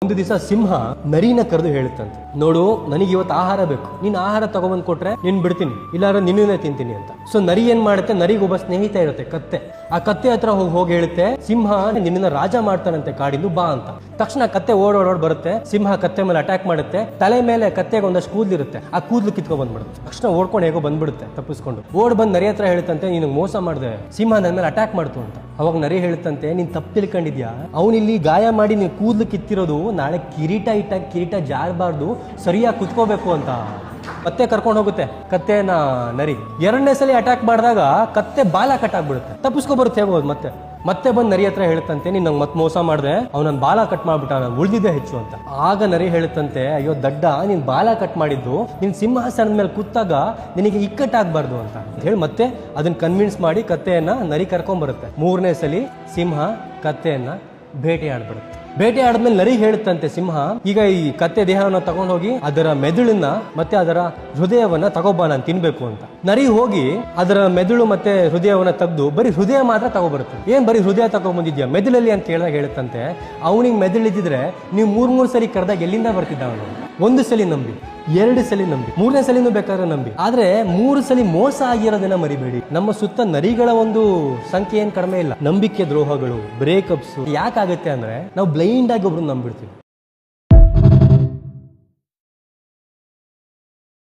ಒಂದು ದಿವಸ ಸಿಂಹ ನರಿನ ಕರೆದು ಹೇಳುತ್ತಂತೆ, ನೋಡು ನನಗೆ ಇವತ್ತು ಆಹಾರ ಬೇಕು, ನೀನ್ ಆಹಾರ ತಗೊಂಬಂದ್ ಕೊಟ್ರೆ ನೀನ್ ಬಿಡ್ತೀನಿ, ಇಲ್ಲಾಂದ್ರೆ ನಿನ್ನೇ ತಿಂತೀನಿ ಅಂತ. ಸೊ ನರಿ ಏನ್ ಮಾಡುತ್ತೆ, ನರಿಗೊಬ್ಬ ಸ್ನೇಹಿತ ಇರುತ್ತೆ ಕತ್ತೆ. ಆ ಕತ್ತೆ ಹತ್ರ ಹೋಗಿ ಹೇಳುತ್ತೆ, ಸಿಂಹ ನಿನ್ನ ರಾಜ ಮಾಡ್ತಾನಂತೆ ಕಾಡಿಂದು ಬಾ ಅಂತ. ತಕ್ಷಣ ಕತ್ತೆ ಓಡೋಡ್ ಬರುತ್ತೆ, ಸಿಂಹ ಕತ್ತೆ ಮೇಲೆ ಅಟ್ಯಾಕ್ ಮಾಡುತ್ತೆ. ತಲೆ ಮೇಲೆ ಕತ್ತೆಗೆ ಒಂದಷ್ಟು ಕೂದಲಿರುತ್ತೆ, ಆ ಕೂದಲು ಕಿತ್ಕೊಂಡ್ ಬಂದ್ಬಿಡುತ್ತೆ. ತಕ್ಷಣ ಓಡ್ಕೊಂಡು ಹೇಗೋ ಬಂದ್ಬಿಡುತ್ತೆ ತಪ್ಪಿಸ್ಕೊಂಡು. ಬಂದ್ ನರಿ ಹತ್ರ ಹೇಳುತ್ತಂತೆ, ನೀನು ಮೋಸ ಮಾಡಿದೆ, ಸಿಂಹ ನನ್ನ ಮೇಲೆ ಅಟ್ಯಾಕ್ ಮಾಡ್ತು ಅಂತ. ಅವಾಗ ನರಿ ಹೇಳುತ್ತಂತೆ, ನೀನ್ ತಪ್ಪು ತಿಳ್ಕೊಂಡಿದ್ಯಾ, ಅವನಿಲ್ಲಿ ಗಾಯ ಮಾಡಿ ನೀನು ಕೂದಲು ಕಿತ್ತಿರೋದು ನಾಳೆ ಕಿರೀಟ ಇಟ್ಟಾಗ ಕಿರೀಟ ಜಾರಬಾರ್ದು, ಸರಿಯಾಗಿ ಕುತ್ಕೋಬೇಕು ಅಂತ. ಮತ್ತೆ ಕರ್ಕೊಂಡು ಹೋಗುತ್ತೆ ಕತ್ತೆನ ನರಿ. ಎರಡನೇ ಸಲ ಅಟ್ಯಾಕ್ ಮಾಡಿದಾಗ ಕತ್ತೆ ಬಾಲ ಕಟ್ ಆಗ್ಬಿಡುತ್ತೆ, ತಪ್ಪಿಸ್ಕೊ ಬರುತ್ತೆ ಹೇಗೋದು. ಮತ್ತೆ ಬಂದು ನರಿ ಹತ್ರ ಹೇಳುತ್ತಂತೆ, ನೀನ್ ನಂಗೆ ಮತ್ತೆ ಮೋಸ ಮಾಡಿದೆ, ಅವ್ನ ಬಾಲ ಕಟ್ ಮಾಡ್ಬಿಟ್ಟ, ನಾನು ಉಳಿದಿದ್ದೆ ಹೆಚ್ಚು ಅಂತ. ಆಗ ನರಿ ಹೇಳುತ್ತಂತೆ, ಅಯ್ಯೋ ದಡ್ಡ, ನೀನ್ ಬಾಲ ಕಟ್ ಮಾಡಿದ್ದು ನಿನ್ ಸಿಂಹಾಸನದ ಮೇಲೆ ಕೂತಾಗ ನಿನಗೆ ಇಕ್ಕಟ್ಟಾಗಬಾರ್ದು ಅಂತ ಹೇಳಿ ಮತ್ತೆ ಅದನ್ನ ಕನ್ವಿನ್ಸ್ ಮಾಡಿ ಕತ್ತೆಯನ್ನ ನರಿ ಕರ್ಕೊಂಡ್ ಬರುತ್ತೆ. ಮೂರನೇ ಸಲಿ ಸಿಂಹ ಕತ್ತೆಯನ್ನ ಬೇಟೆ ಆಡ್ಬಿಡುತ್ತೆ. ಬೇಟೆ ಆದ್ಮೇಲೆ ನರಿ ಹೇಳುತ್ತಂತೆ ಸಿಂಹ, ಈಗ ಈ ಕತ್ತೆ ದೇಹವನ್ನ ತಗೊಂಡೋಗಿ ಅದರ ಮೆದುಳನ್ನ ಮತ್ತೆ ಅದರ ಹೃದಯವನ್ನ ತಗೋಬಾ, ನಾನು ತಿನ್ಬೇಕು ಅಂತ. ನರಿ ಹೋಗಿ ಅದರ ಮೆದುಳು ಮತ್ತೆ ಹೃದಯವನ್ನ ತೆಗೆದು ಬರೀ ಹೃದಯ ಮಾತ್ರ ತಗೋಬರುತ್ತೆ. ಏನ್ ಬರೀ ಹೃದಯ ತಗೊಂಡ್ಬಂದಿದ್ಯಾ ಮೆದುಳಲ್ಲಿ ಅಂತ ಕೇಳಿದಾಗ ಹೇಳುತ್ತಂತೆ, ಅವನಿಗೆ ಮೆದುಳಿದ್ರೆ ನೀವು ಮೂರ್ ಸರಿ ಕರೆದಾಗ ಎಲ್ಲಿಂದ ಬರ್ತಿದ್ದ ಅವನು. ಒಂದು ಸಲಿ ನಂಬಿ, ಎರಡು ಸಲಿ ನಂಬಿ, ಮೂರನೇ ಸಲಿನೂ ಬೇಕಾದ್ರೆ ನಂಬಿ, ಆದ್ರೆ 3 ಸಲಿ ಮೋಸ ಆಗಿರೋದನ್ನ ಮರಿಬೇಡಿ. ನಮ್ಮ ಸುತ್ತ ನರಿಗಳ ಒಂದು ಸಂಖ್ಯೆ ಏನ್ ಕಡಿಮೆ ಇಲ್ಲ. ನಂಬಿಕೆ ದ್ರೋಹಗಳು, ಬ್ರೇಕಪ್ಸ್ ಯಾಕಾಗುತ್ತೆ ಅಂದ್ರೆ ನಾವು ಬ್ಲೈಂಡ್ ಆಗಿ ಒಬ್ರು ನಂಬಿಡ್ತೀವಿ.